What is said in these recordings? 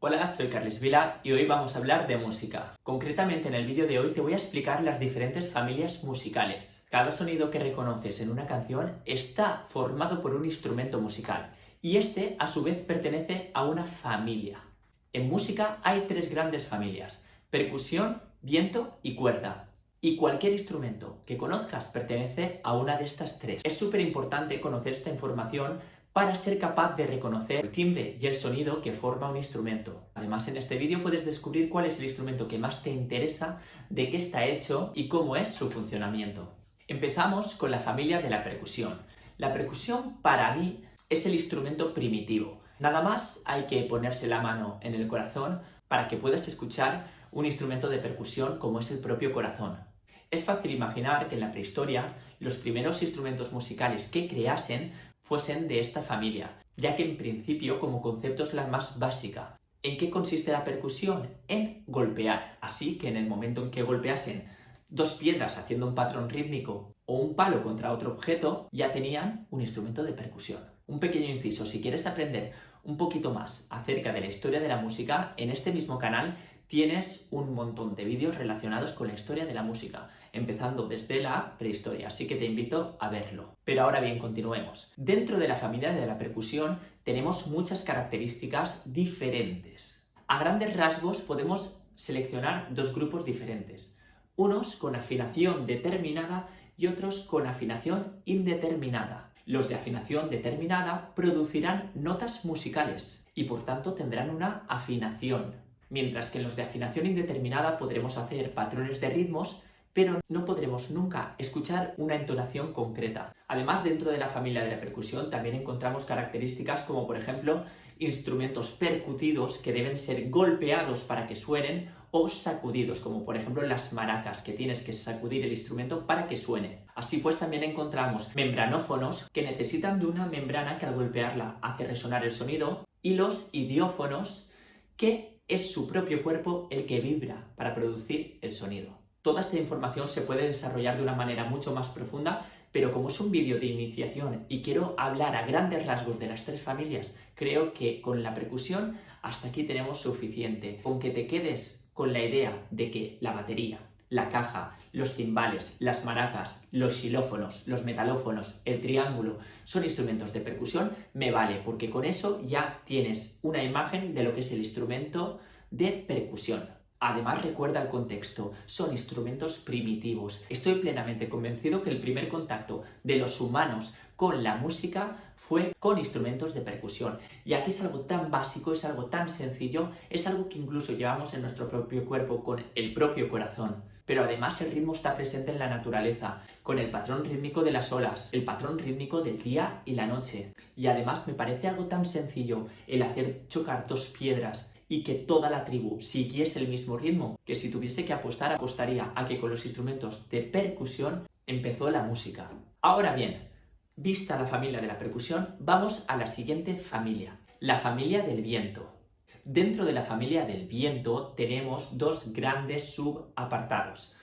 Hola, soy Carles Vila y hoy vamos a hablar de música. Concretamente en el vídeo de hoy te voy a explicar las diferentes familias musicales. Cada sonido que reconoces en una canción está formado por un instrumento musical y este a su vez pertenece a una familia. En música hay tres grandes familias: percusión, viento y cuerda. Y cualquier instrumento que conozcas pertenece a una de estas tres. Es súper importante conocer esta información para ser capaz de reconocer el timbre y el sonido que forma un instrumento. Además, en este vídeo puedes descubrir cuál es el instrumento que más te interesa, de qué está hecho y cómo es su funcionamiento. Empezamos con la familia de la percusión. La percusión, para mí, es el instrumento primitivo. Nada más hay que ponerse la mano en el corazón para que puedas escuchar un instrumento de percusión como es el propio corazón. Es fácil imaginar que en la prehistoria los primeros instrumentos musicales que creasen fuesen de esta familia, ya que en principio como concepto es la más básica. ¿En qué consiste la percusión? En golpear. Así que en el momento en que golpeasen dos piedras haciendo un patrón rítmico o un palo contra otro objeto, ya tenían un instrumento de percusión. Un pequeño inciso: si quieres aprender un poquito más acerca de la historia de la música, en este mismo canal tienes un montón de vídeos relacionados con la historia de la música, empezando desde la prehistoria, así que te invito a verlo. Pero ahora bien, continuemos. Dentro de la familia de la percusión tenemos muchas características diferentes. A grandes rasgos podemos seleccionar dos grupos diferentes, unos con afinación determinada y otros con afinación indeterminada. Los de afinación determinada producirán notas musicales y por tanto tendrán una afinación, mientras que en los de afinación indeterminada podremos hacer patrones de ritmos, pero no podremos nunca escuchar una entonación concreta. Además, dentro de la familia de la percusión también encontramos características como, por ejemplo, instrumentos percutidos que deben ser golpeados para que suenen, o sacudidos, como por ejemplo las maracas, que tienes que sacudir el instrumento para que suene. Así pues, también encontramos membranófonos, que necesitan de una membrana que al golpearla hace resonar el sonido, y los idiófonos, que es su propio cuerpo el que vibra para producir el sonido. Toda esta información se puede desarrollar de una manera mucho más profunda, pero como es un vídeo de iniciación y quiero hablar a grandes rasgos de las tres familias, creo que con la percusión hasta aquí tenemos suficiente. Con que te quedes con la idea de que la batería, la caja, los timbales, las maracas, los xilófonos, los metalófonos, el triángulo son instrumentos de percusión, me vale, porque con eso ya tienes una imagen de lo que es el instrumento de percusión. Además, recuerda el contexto, son instrumentos primitivos. Estoy plenamente convencido que el primer contacto de los humanos con la música fue con instrumentos de percusión. Y aquí es algo tan básico, es algo tan sencillo, es algo que incluso llevamos en nuestro propio cuerpo con el propio corazón. Pero además el ritmo está presente en la naturaleza, con el patrón rítmico de las olas, el patrón rítmico del día y la noche. Y además me parece algo tan sencillo el hacer chocar dos piedras y que toda la tribu siguiese el mismo ritmo, que si tuviese que apostar, apostaría a que con los instrumentos de percusión empezó la música. Ahora bien, vista la familia de la percusión, vamos a la siguiente familia, la familia del viento. Dentro de la familia del viento tenemos dos grandes subapartados: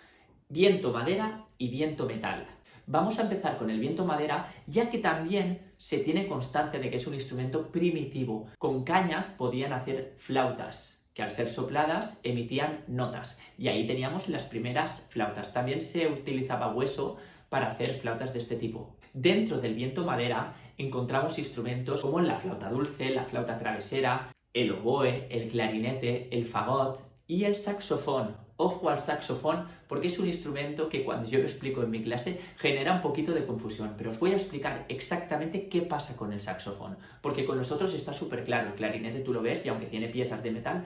viento madera y viento metal. Vamos a empezar con el viento madera, ya que también se tiene constancia de que es un instrumento primitivo. Con cañas podían hacer flautas, que al ser sopladas emitían notas, y ahí teníamos las primeras flautas. También se utilizaba hueso para hacer flautas de este tipo. Dentro del viento madera encontramos instrumentos como la flauta dulce, la flauta travesera, el oboe, el clarinete, el fagot y el saxofón. Ojo al saxofón, porque es un instrumento que cuando yo lo explico en mi clase genera un poquito de confusión, pero os voy a explicar exactamente qué pasa con el saxofón, porque con los otros está súper claro. El clarinete tú lo ves y aunque tiene piezas de metal,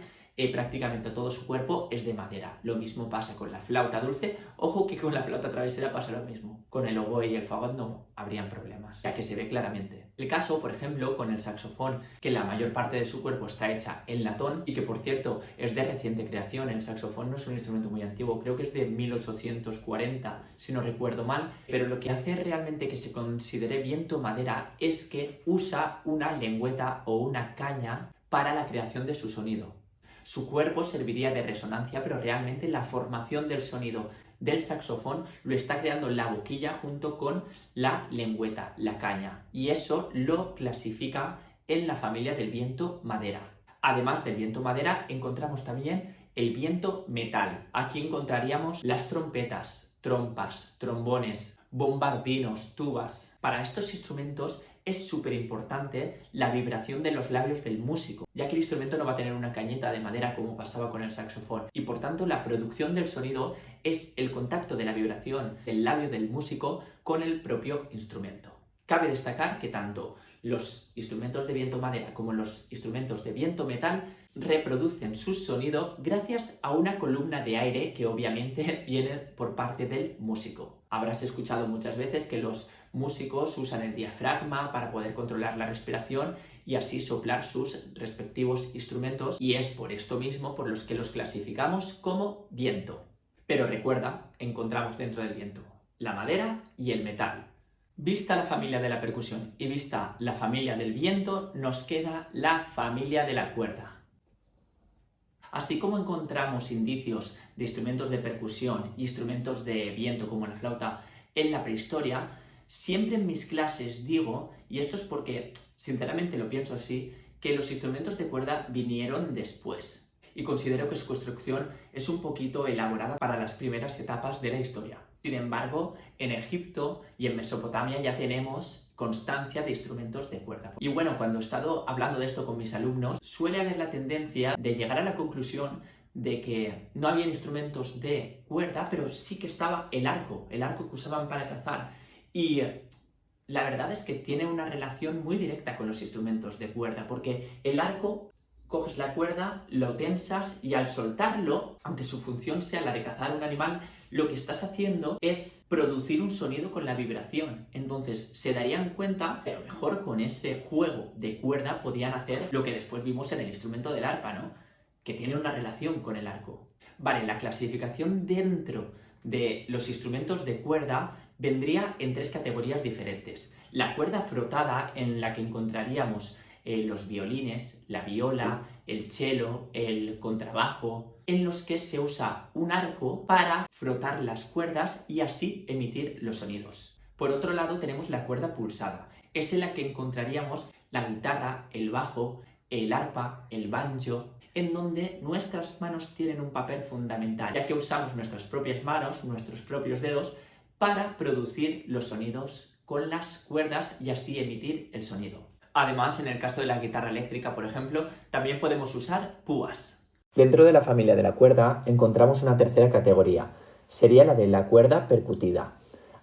prácticamente todo su cuerpo es de madera. Lo mismo pasa con la flauta dulce. Ojo que con la flauta travesera pasa lo mismo. Con el oboe y el fagot no habrían problemas, ya que se ve claramente. El caso, por ejemplo, con el saxofón, que la mayor parte de su cuerpo está hecha en latón y que, por cierto, es de reciente creación. El saxofón no es un instrumento muy antiguo, creo que es de 1840, si no recuerdo mal, pero lo que hace realmente que se considere viento madera es que usa una lengüeta o una caña para la creación de su sonido. Su cuerpo serviría de resonancia, pero realmente la formación del sonido del saxofón lo está creando la boquilla junto con la lengüeta, la caña, y eso lo clasifica en la familia del viento madera. Además del viento madera, encontramos también el viento metal. Aquí encontraríamos las trompetas, trompas, trombones, bombardinos, tubas. Para estos instrumentos es súper importante la vibración de los labios del músico, ya que el instrumento no va a tener una cañeta de madera como pasaba con el saxofón, y por tanto la producción del sonido es el contacto de la vibración del labio del músico con el propio instrumento. Cabe destacar que tanto los instrumentos de viento madera como los instrumentos de viento metal reproducen su sonido gracias a una columna de aire que obviamente viene por parte del músico. Habrás escuchado muchas veces que los músicos usan el diafragma para poder controlar la respiración y así soplar sus respectivos instrumentos, y es por esto mismo por los que los clasificamos como viento. Pero recuerda, encontramos dentro del viento la madera y el metal. Vista la familia de la percusión y vista la familia del viento, nos queda la familia de la cuerda. Así como encontramos indicios de instrumentos de percusión y instrumentos de viento como la flauta en la prehistoria, siempre en mis clases digo, y esto es porque sinceramente lo pienso así, que los instrumentos de cuerda vinieron después. Y considero que su construcción es un poquito elaborada para las primeras etapas de la historia. Sin embargo, en Egipto y en Mesopotamia ya tenemos constancia de instrumentos de cuerda. Y bueno, cuando he estado hablando de esto con mis alumnos, suele haber la tendencia de llegar a la conclusión de que no había instrumentos de cuerda, pero sí que estaba el arco que usaban para cazar. Y la verdad es que tiene una relación muy directa con los instrumentos de cuerda, porque el arco, coges la cuerda, lo tensas y al soltarlo, aunque su función sea la de cazar un animal, lo que estás haciendo es producir un sonido con la vibración. Entonces se darían cuenta que a lo mejor con ese juego de cuerda podían hacer lo que después vimos en el instrumento del arpa, ¿no? Que tiene una relación con el arco. Vale, la clasificación dentro de los instrumentos de cuerda vendría en 3 categorías diferentes. La cuerda frotada, en la que encontraríamos los violines, la viola, el cello, el contrabajo, en los que se usa un arco para frotar las cuerdas y así emitir los sonidos. Por otro lado tenemos la cuerda pulsada, es en la que encontraríamos la guitarra, el bajo, el arpa, el banjo, en donde nuestras manos tienen un papel fundamental, ya que usamos nuestras propias manos, nuestros propios dedos, para producir los sonidos con las cuerdas y así emitir el sonido. Además, en el caso de la guitarra eléctrica, por ejemplo, también podemos usar púas. Dentro de la familia de la cuerda encontramos una tercera categoría, sería la de la cuerda percutida.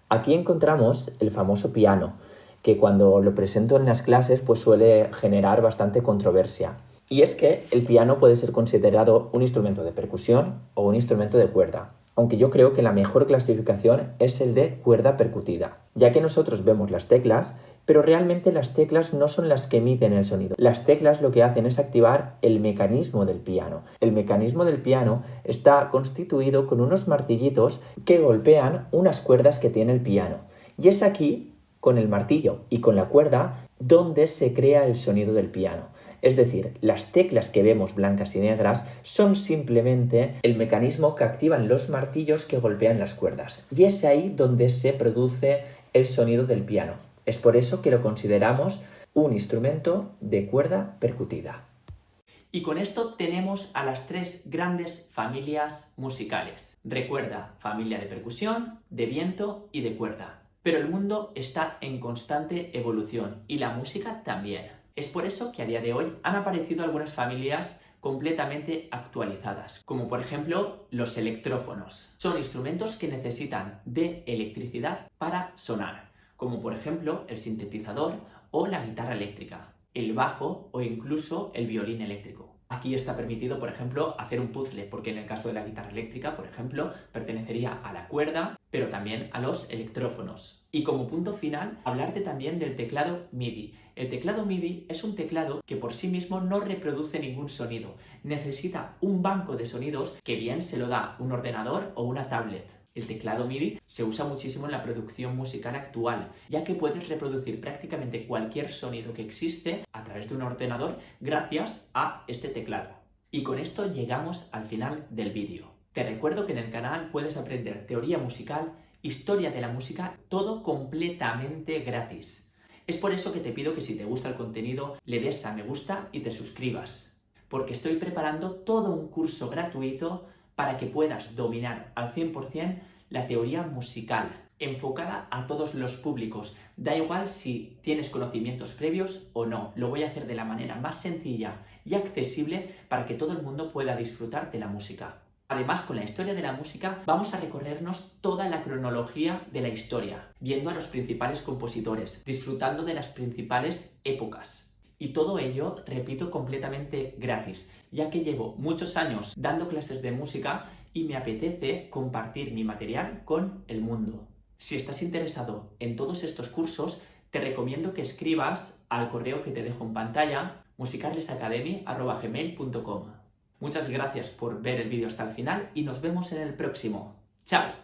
Aquí encontramos el famoso piano, que cuando lo presento en las clases pues suele generar bastante controversia. Y es que el piano puede ser considerado un instrumento de percusión o un instrumento de cuerda, aunque yo creo que la mejor clasificación es el de cuerda percutida, ya que nosotros vemos las teclas, pero realmente las teclas no son las que emiten el sonido. Las teclas lo que hacen es activar el mecanismo del piano. El mecanismo del piano está constituido con unos martillitos que golpean unas cuerdas que tiene el piano. Y es aquí, con el martillo y con la cuerda, donde se crea el sonido del piano. Es decir, las teclas que vemos blancas y negras son simplemente el mecanismo que activan los martillos que golpean las cuerdas. Y es ahí donde se produce el sonido del piano. Es por eso que lo consideramos un instrumento de cuerda percutida. Y con esto tenemos a las 3 grandes familias musicales. Recuerda, familia de percusión, de viento y de cuerda. Pero el mundo está en constante evolución y la música también. Es por eso que a día de hoy han aparecido algunas familias completamente actualizadas, como por ejemplo los electrófonos. Son instrumentos que necesitan de electricidad para sonar, como por ejemplo el sintetizador o la guitarra eléctrica, el bajo o incluso el violín eléctrico. Aquí está permitido, por ejemplo, hacer un puzzle, porque en el caso de la guitarra eléctrica, por ejemplo, pertenecería a la cuerda, pero también a los electrófonos. Y como punto final, hablarte también del teclado MIDI. El teclado MIDI es un teclado que por sí mismo no reproduce ningún sonido. Necesita un banco de sonidos que bien se lo da un ordenador o una tablet. El teclado MIDI se usa muchísimo en la producción musical actual, ya que puedes reproducir prácticamente cualquier sonido que existe a través de un ordenador gracias a este teclado. Y con esto llegamos al final del vídeo. Te recuerdo que en el canal puedes aprender teoría musical, historia de la música, todo completamente gratis. Es por eso que te pido que si te gusta el contenido le des a me gusta y te suscribas. porque estoy preparando todo un curso gratuito para que puedas dominar al 100% la teoría musical, enfocada a todos los públicos. Da igual si tienes conocimientos previos o no, lo voy a hacer de la manera más sencilla y accesible para que todo el mundo pueda disfrutar de la música. Además, con la historia de la música vamos a recorrernos toda la cronología de la historia, viendo a los principales compositores, disfrutando de las principales épocas. Y todo ello, repito, completamente gratis, ya que llevo muchos años dando clases de música y me apetece compartir mi material con el mundo. Si estás interesado en todos estos cursos, te recomiendo que escribas al correo que te dejo en pantalla, musicardesacademy@gmail.com. Muchas gracias por ver el vídeo hasta el final y nos vemos en el próximo. ¡Chao!